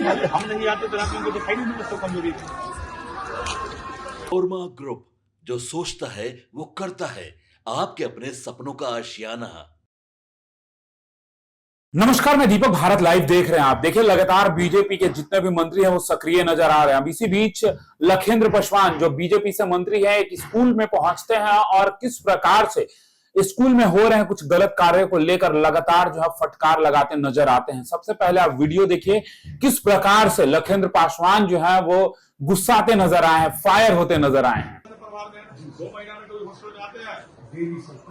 हम नहीं आते तो हमको दिखाई नहीं देता तो कमजोरी। ओरमा ग्रुप, जो सोचता है वो करता है। आपके अपने सपनों का आशियाना। नमस्कार, मैं दीपक। भारत लाइव देख रहे हैं आप। देखिए, लगातार बीजेपी के जितने भी मंत्री हैं वो सक्रिय नजर आ रहे हैं। अब इसी बीच लखेंद्र पासवान जो बीजेपी से मंत्री हैं, एक स्कूल में पहुंचते हैं और किस प्रकार से स्कूल में हो रहे हैं कुछ गलत कार्यों को लेकर लगातार जो है फटकार लगाते नजर आते हैं। सबसे पहले आप वीडियो देखिए, किस प्रकार से लखेंद्र पासवान जो है वो गुस्साते नजर आए हैं, फायर होते नजर आए हैं। 2 महीना में कोई हॉस्पिटल आते हैं,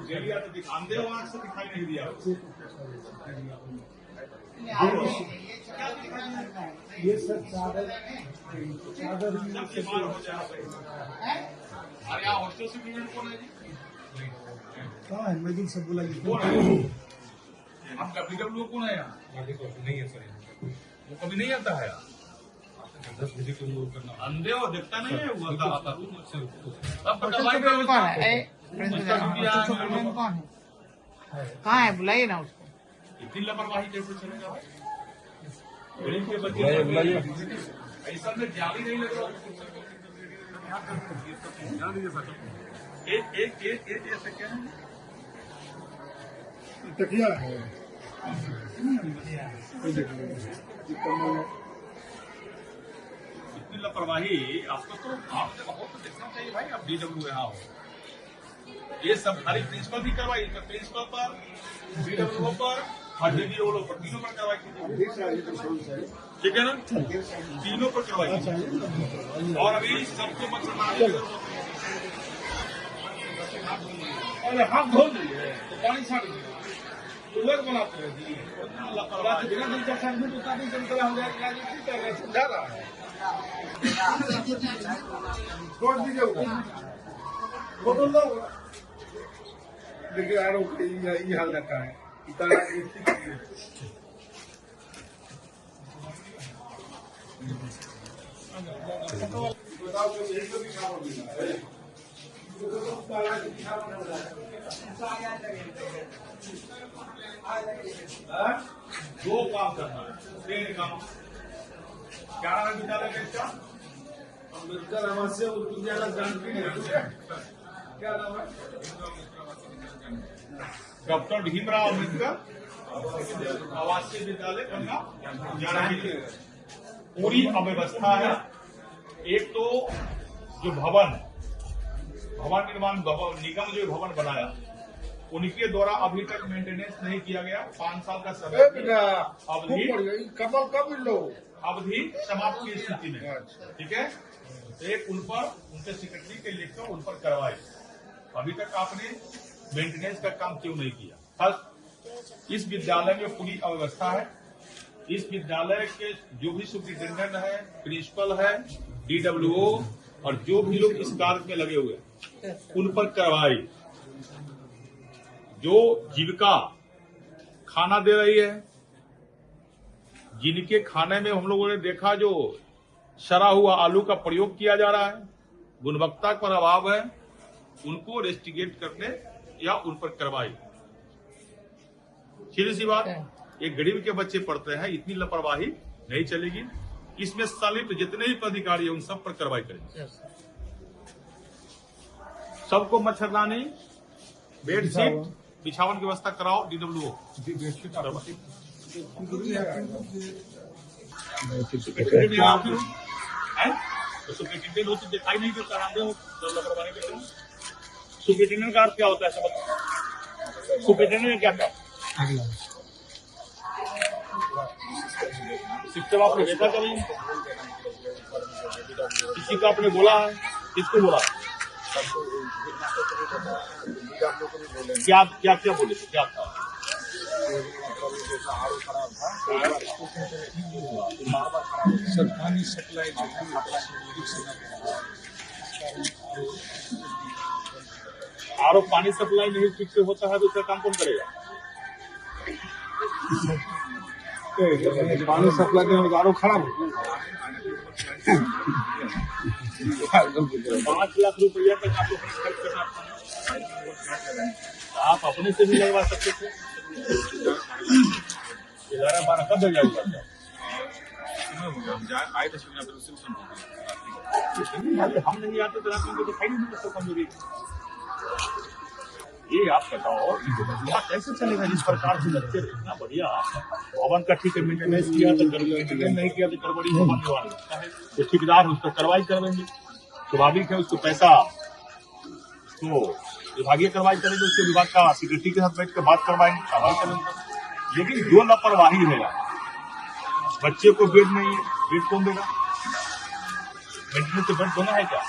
डेली आते दिखाते हो, आंख से दिखाई नहीं दिया। ये सब चादर बीमार हो जाए। अरे यहाँ हॉस्टल से पेमेंट कौन है जी? कहाँ है? मैं सब बोला कौन है? आपका PWO कौन है यहाँ? नहीं है सर, वो कभी नहीं आता है। 10 बजे को वो करना अंधे हो देखता नहीं है वो आता। अब कौन है? कौन है? कहाँ है? बुलाइए ना उसको। इतनी लापरवाही कैसे चलेगा भाई? गरीब के बच्चे ऐसा में जाली नहीं लग रहा। एक ऐसे क्या है? तकिया है। इतनी लापरवाही आपको तो बहुत देखना चाहिए भाई। अब DWO यहाँ हो, ये सब खाली प्रिंसिपल भी करवाई, प्रिंसिपल पर, DWO पर और DDO पर, तीनों पर करवाई कीजिए, ठीक है ना? तीनों पर करवाई कीजिए। और अभी सबको मत मारिए। अरे हाथ धो दीजिए तो पानी छाड़ दीजिए, उलट बनाते हैं जी। लापरवाही बिना दिल का समझे तो काफी जनता हो जाएगा। समझा रहा है, छोड़ दीजिए फोटो लो। देखिए आरोप ये हाल रखा है। दो काम करना है, 3 काम। क्या नाम है विद्यालय का इसका? अम्बेडकर आवासीय उच्च विद्यालय जानकी है। क्या नाम है? डॉक्टर भीमराव अम्बेडकर आवासीय विद्यालय बनना जानकी। पूरी अव्यवस्था है। एक तो जो भवन निर्माण निगम जो भवन बनाया, उनके द्वारा अभी तक मेंटेनेंस नहीं किया गया। 5 साल का समय अवधि समाप्त की स्थिति में, ठीक है। एक उन पर उनके सेक्रेटरी के लिखकर उन पर करवाए। अभी तक आपने मेंटेनेंस का काम क्यों नहीं किया? फर्स्ट, इस विद्यालय में पूरी अव्यवस्था है। इस विद्यालय के जो भी सुप्रिंटेंडेंट है, प्रिंसिपल है, DWO और जो भी लोग इस कार्य में लगे हुए उन पर कार्रवाई। जो जीविका खाना दे रही है, जिनके खाने में हम लोगों ने देखा जो सड़ा हुआ आलू का प्रयोग किया जा रहा है, गुणवत्ता पर अभाव है, उनको रेस्टिगेट करने या उन पर कार्रवाई। सीधी सी बात, एक गरीब के बच्चे पढ़ते हैं, इतनी लापरवाही नहीं चलेगी। इसमें संलिप्त जितने भी पदाधिकारी हैं उन सब पर कार्रवाई करेंगे। सबको मच्छरदानी, बेडशीट, बिछावन की व्यवस्था कराओ। DWO सुप्रिंटेंडेंट हो तो दिखाई नहीं देता। लापरवाही करते हैं। सुप्रिंटेंडेंट का अर्थ क्या होता है सब? सुप्रिंटेंडेंट में क्या था? सिस्टम आपने देखा कभी? किसी को आपने बोला है? किसको बोला? क्या क्या क्या बोले थे? क्या था? सर पानी सप्लाई आरो पानी सप्लाई नहीं ठीक से होता है तो उसका काम कौन करेगा? पानी सप्लाई के आरो खराब हो। 5 लाख रुपया तक आपको खर्च करना था। आप अपने से भी लगवा सकते थे। 11-12 कब भेजा हुआ था? समय हो गया, हम आए थे शिवना, फिर उससे भी सुन हम नहीं आते तो रात में दिखाई नहीं देता कमजोरी। ये आप बताओ यहाँ कैसे चलेगा जिस प्रकार से बच्चे इतना बढ़िया भवन का ठीक है मेंटेनेंस किया तो गड़बड़ी नहीं किया तो गड़बड़ी भवन निवारण तो ठेकेदार उस पर कार्रवाई करवेंगे। स्वाभाविक है उसको पैसा तो विभागीय कार्रवाई करेंगे, उसके विभाग का सिक्योरिटी के साथ बैठ कर बात करवाएंगे, कार्रवाई करेंगे। लेकिन जो लापरवाही है बच्चे को बेड नहीं है, बेड कौन देगा? मेंटेनेंस तो बेड दोनों है क्या?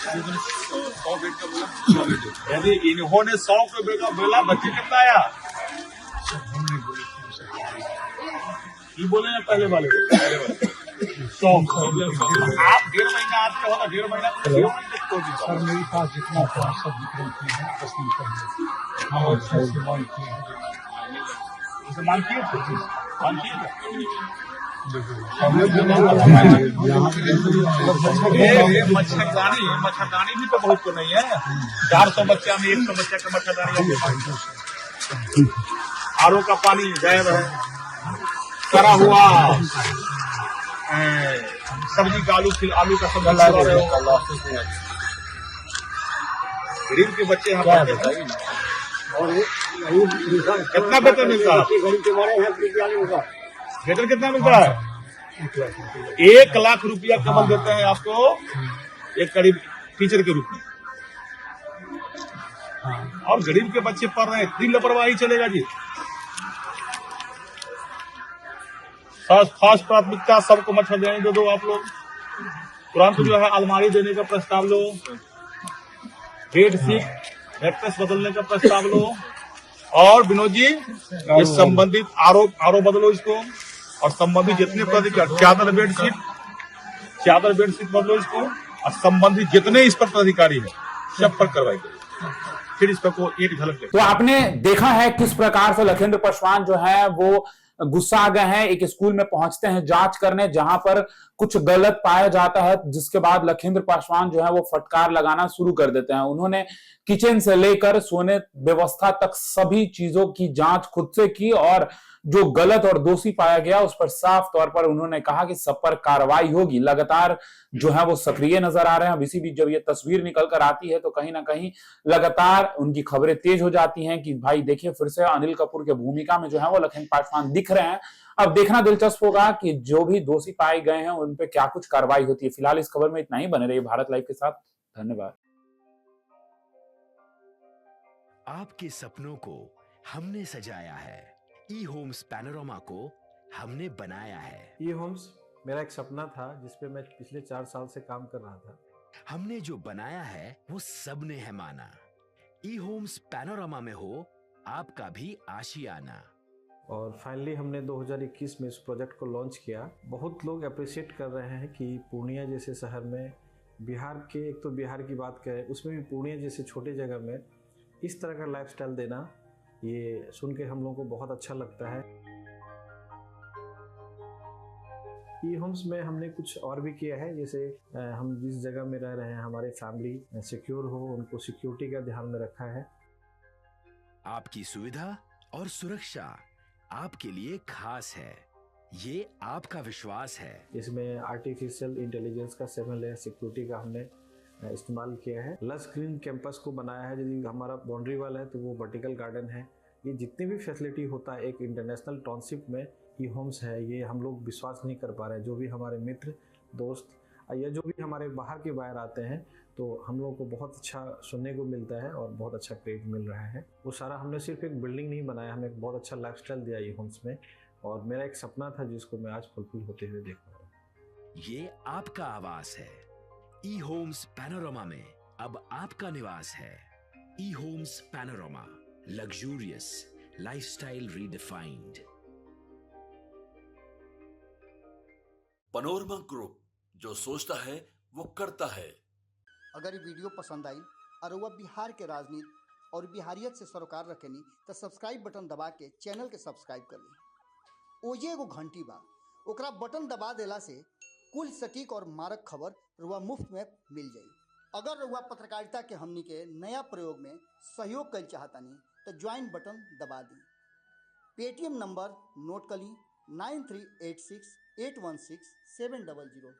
100 बेड का बोला, 100 बेड है। यदि इन्होंने 100 का बेड का बोला, बच्चे कितना आया? ये बोले ना पहले वाले 100। आप 1.5 महीना आपका होगा, 1.5 महीना सर मेरे पास जितना था सब विक्रम किए हैं, तस्लीम करिए हम अच्छा इस्तेमाल किए हैं। मानती है मच्छरदानी भी तो बहुत तो नहीं है। 400 बच्चा में 100 बच्चा का मच्छरदानी। आरओ का पानी गायब है, करा हुआ सब्जी का आलू का सब्जी गरीब के बच्चे यहाँ पढ़ते हैं। कितना वेतन मिलता है? वेतन कितना मिलता है? 1 लाख रुपया केवल देते हैं आपको एक करीब टीचर के रूप में। और गरीब के बच्चे पढ़ रहे हैं, इतनी लापरवाही चलेगा जी? फर्स्ट प्राथमिकता सबको मच्छरदानी दे दो आप लोग, तुरंत जो है अलमारी देने का प्रस्ताव लो, बेडशीट मैट्रेस बदलने का प्रस्ताव लो, और विनोद जी ये संबंधित आरो बदलो इसको, और संबंधित जितने प्राधिकारी चादर बेडशीट बदलो इसको, और संबंधित जितने इस पर प्राधिकारी है सब पर कार्रवाई करो। फिर इस पर को एक झलक तो आपने देखा है किस प्रकार से लखेंद्र पासवान जो है वो गुस्सा आ गए हैं। एक स्कूल में पहुंचते हैं जांच करने, जहां पर कुछ गलत पाया जाता है, जिसके बाद लखेंद्र पासवान जो है वो फटकार लगाना शुरू कर देते हैं। उन्होंने किचन से लेकर सोने व्यवस्था तक सभी चीजों की जांच खुद से की, और जो गलत और दोषी पाया गया उस पर साफ तौर पर उन्होंने कहा कि सब पर कार्रवाई होगी। लगातार जो है वो सक्रिय नजर आ रहे हैं। इसी बीच जब ये तस्वीर निकल कर आती है तो कहीं ना कहीं लगातार उनकी खबरें तेज हो जाती हैं कि भाई देखिए फिर से अनिल कपूर के भूमिका में जो है वो लखेंद्र पासवान दिख रहे हैं। अब देखना दिलचस्प होगा कि जो भी दोषी पाए गए हैं उन पे क्या कुछ कार्रवाई होती है। फिलहाल इस खबर में इतना ही। बने रहिए भारत लाइव के साथ। धन्यवाद। आपके सपनों को हमने सजाया है, ई होम्स पैनोरामा को हमने बनाया है। ई होम्स मेरा एक सपना था जिसपे मैं पिछले 4 साल से काम कर रहा था। हमने जो बनाया है वो सबने है माना। ई होम्स पैनोरामा में हो आपका भी आशियाना। और फाइनली हमने 2021 में इस प्रोजेक्ट को लॉन्च किया। बहुत लोग अप्रिशिएट कर रहे हैं कि पूर्णिया जैसे शहर में, बिहार के, एक तो बिहार की बात करें उसमें भी पूर्णिया जैसे छोटे जगह में इस तरह का लाइफस्टाइल देना, ये सुन के हम लोगों को बहुत अच्छा लगता है। ई होम्स में हमने कुछ और भी किया है, जैसे हम जिस जगह में रह रहे हैं हमारे फैमिली सिक्योर हो, उनको सिक्योरिटी का ध्यान में रखा है। आपकी सुविधा और सुरक्षा आपके लिए खास है, ये आपका विश्वास है। इसमें आर्टिफिशियल इंटेलिजेंस का 7 लेयर सिक्योरिटी का हमने इस्तेमाल किया है। लस ग्रीन कैंपस को बनाया है। यदि हमारा बाउंड्री वाल है तो वो वर्टिकल गार्डन है। ये जितनी भी फैसिलिटी होता है एक इंटरनेशनल टाउनशिप में ई होम्स है, ये हम लोग विश्वास नहीं कर पा रहे हैं। जो भी हमारे मित्र दोस्त या जो भी हमारे बाहर के बाहर आते हैं तो हम लोगों को बहुत अच्छा सुनने को मिलता है और बहुत अच्छा क्रेडिट मिल रहा है। वो सारा हमने सिर्फ एक बिल्डिंग नहीं बनाया, हमें एक बहुत अच्छा लाइफस्टाइल दिया ई होम्स में, और मेरा एक सपना था जिसको मैं आज फुलफिल होते हुए देख रहा हूँ। ये आपका आवास है। ई होम्स पैनोरामा में अब आपका निवास है। E homes Panorama, luxurious lifestyle redefined. Panorama group, जो सोचता है वो करता है। अगर ये वीडियो पसंद आई और वह बिहार के राजनीति और बिहारियत से सरोकार रखेनी तो सब्सक्राइब बटन दबा के चैनल के सब्सक्राइब कर ली। ओजे एगो घंटी बा, ओकरा बटन दबा देला से कुल सटीक और मारक खबर रुआ मुफ्त में मिल जाई। अगर रुआ पत्रकारिता के हमनी के नया प्रयोग में सहयोग कर चाहतानी तो ज्वाइन बटन दबा दी। पेटीएम नंबर नोट कर ली 9386 816700